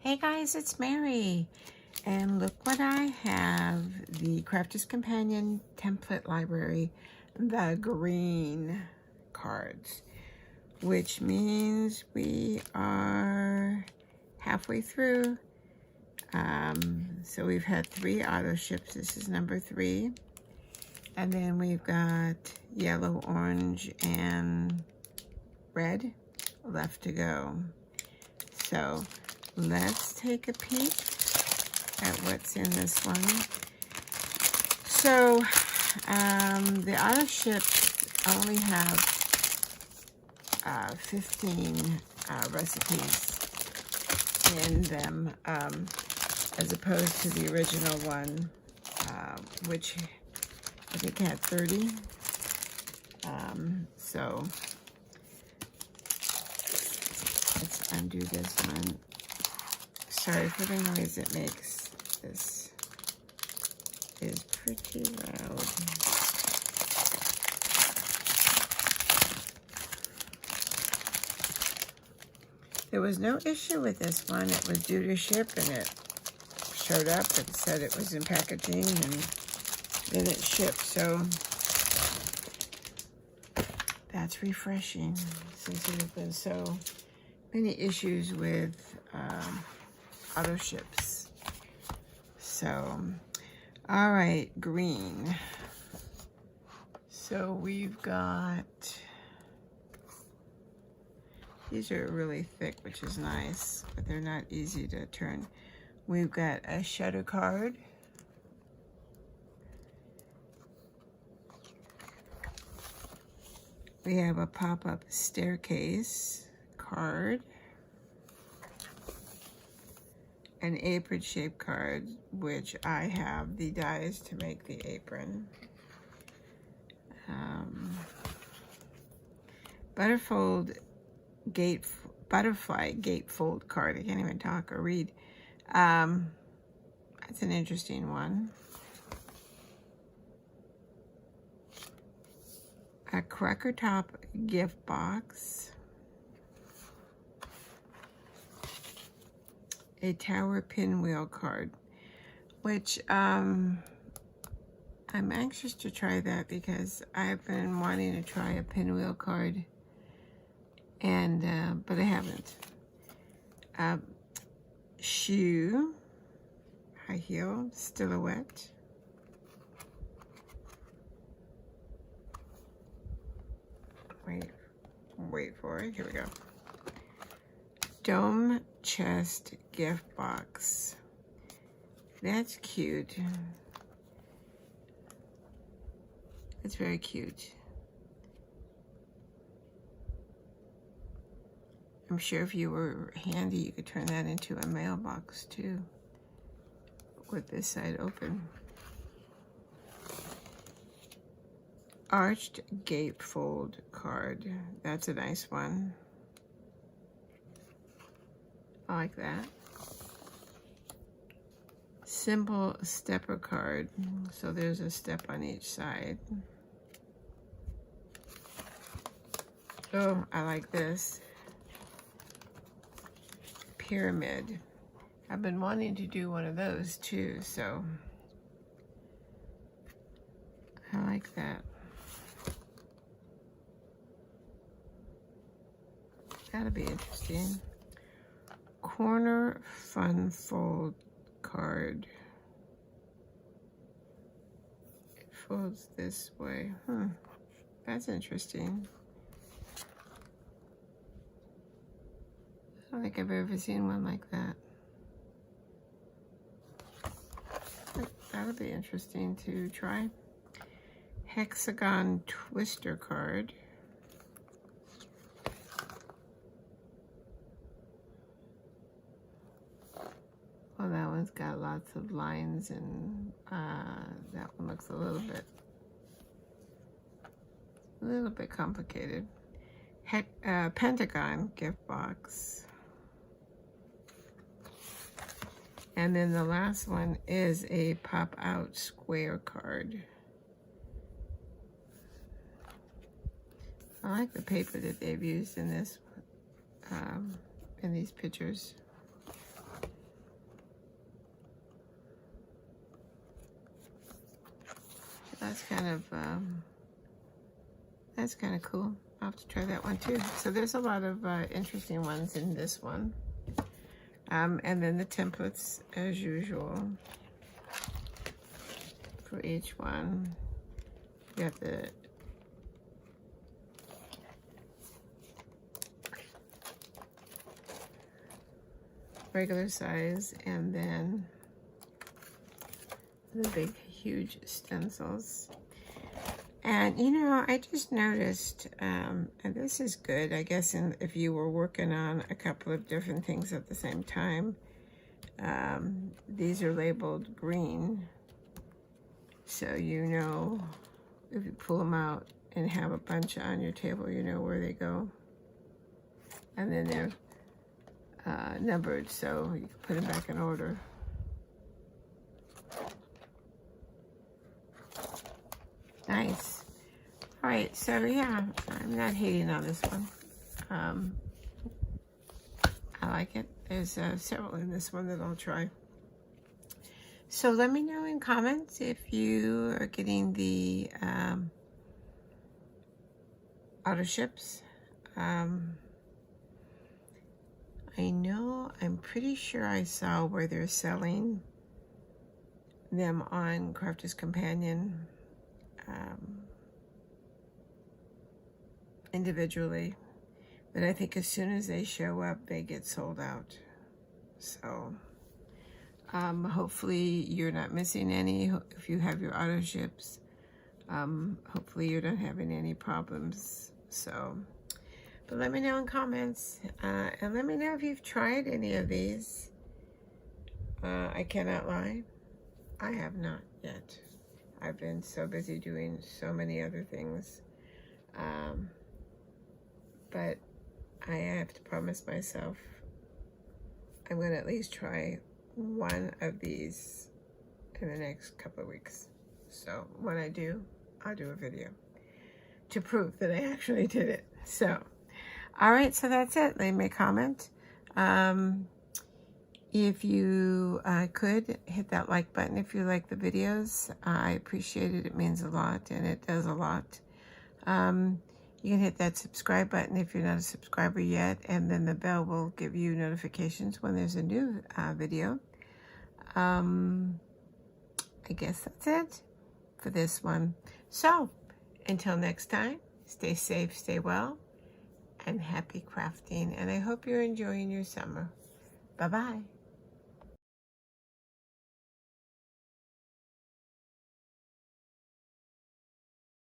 Hey guys, it's Mary, and look what I have, the Crafter's Companion template library, the green cards, which means we are halfway through. So we've had 3 auto ships. This is number 3, and then we've got yellow, orange, and red left to go. So let's take a peek at what's in this one. So the auto ships only have 15 recipes in them, as opposed to the original one, which I think had 30. So let's undo this one. Sorry for the noise it makes. This is pretty loud. There was no issue with this one. It was due to ship, and it showed up and said it was in packaging, and then it shipped. So that's refreshing, since there have been so many issues with auto ships. So, all right, green. So we've got, these are really thick, which is nice, but they're not easy to turn. We've got a shutter card. We have a pop-up staircase card. An apron shaped card, which I have the dies to make the apron. Butterfly gatefold card. I can't even talk or read. That's an interesting one. A Cracker Top gift box. A Tower Pinwheel card, which I'm anxious to try that, because I've been wanting to try a pinwheel card, and but I haven't. Shoe, high heel, silhouette. Wait for it. Here we go. Dome chest gift box. That's cute. It's very cute. I'm sure if you were handy, you could turn that into a mailbox too, with this side open. Arched gatefold card. That's a nice one. I like that. Simple stepper card. So there's a step on each side. Oh, I like this. Pyramid. I've been wanting to do one of those too, so I like that. That'll be interesting. Corner fun fold card. It folds this way. That's interesting. I don't think I've ever seen one like that. But that'll be interesting to try. Hexagon twister card. Well, that one's got lots of lines, and that one looks a little bit complicated. Pentagon gift box. And then the last one is a pop-out square card. I like the paper that they've used in this, in these pictures. that's kind of cool. I'll have to try that one too. So there's a lot of interesting ones in this one. And then the templates as usual for each one. You got the regular size and then the big huge stencils. And you know, I just noticed, and this is good, I guess, if you were working on a couple of different things at the same time. These are labeled green, so you know, if you pull them out and have a bunch on your table, you know where they go. And then they're numbered, so you can put them back in order. Nice. All right, so yeah, I'm not hating on this one. I like it. There's several in this one that I'll try. So let me know in comments if you are getting the auto ships. I know, I'm pretty sure I saw where they're selling them on Crafters Companion individually, but I think as soon as they show up, they get sold out. So hopefully you're not missing any. If you have your auto ships, hopefully you're not having any problems. So, but let me know in comments, and let me know if you've tried any of these. I cannot lie, I have not yet. I've been so busy doing so many other things. But I have to promise myself I'm going to at least try one of these in the next couple of weeks. So when I do, I'll do a video to prove that I actually did it. So, all right, so that's it. Leave me a comment. If you could hit that like button if you like the videos, I appreciate it. It means a lot, and it does a lot. You can hit that subscribe button if you're not a subscriber yet, and then the bell will give you notifications when there's a new video. I guess that's it for this one. So, until next time, stay safe, stay well, and happy crafting. And I hope you're enjoying your summer. Bye-bye.